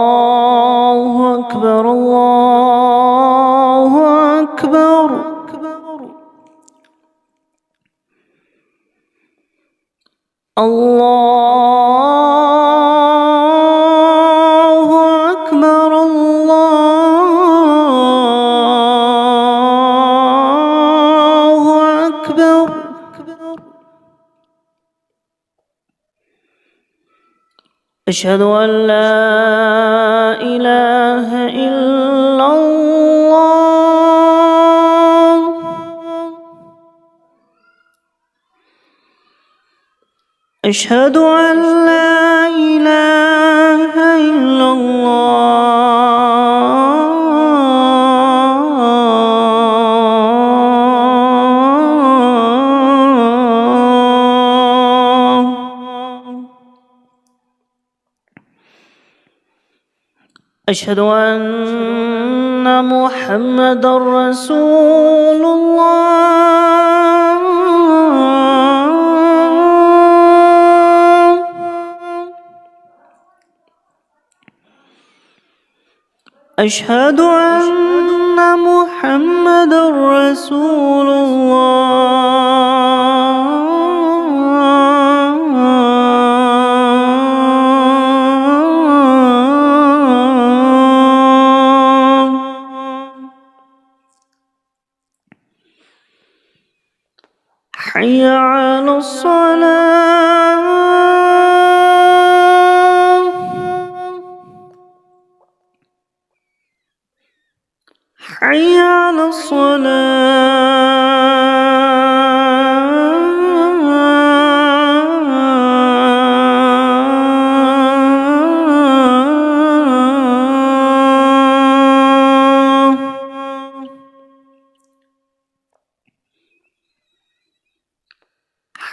الله أكبر الله أكبر. الله أكبر الله أكبر. أشهد أن لا إله إلا الله. أشهد أن لا إله إلا الله. أشهد أن محمدًا رسول الله. أشهد أن محمدًا رسول الله. حي على الصلاة. حي على الصلاة.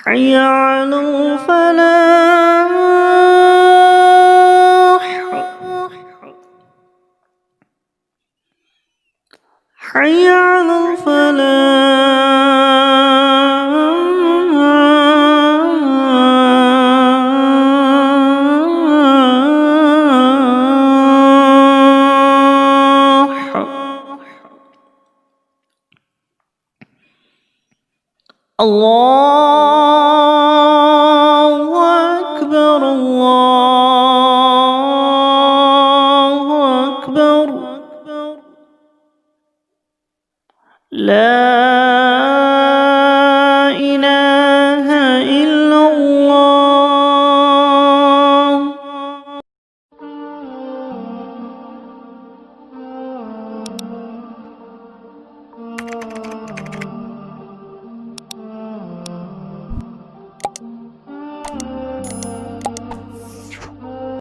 حي على الفلاح. حي على الفلاح. الله أكبر الله أكبر. لا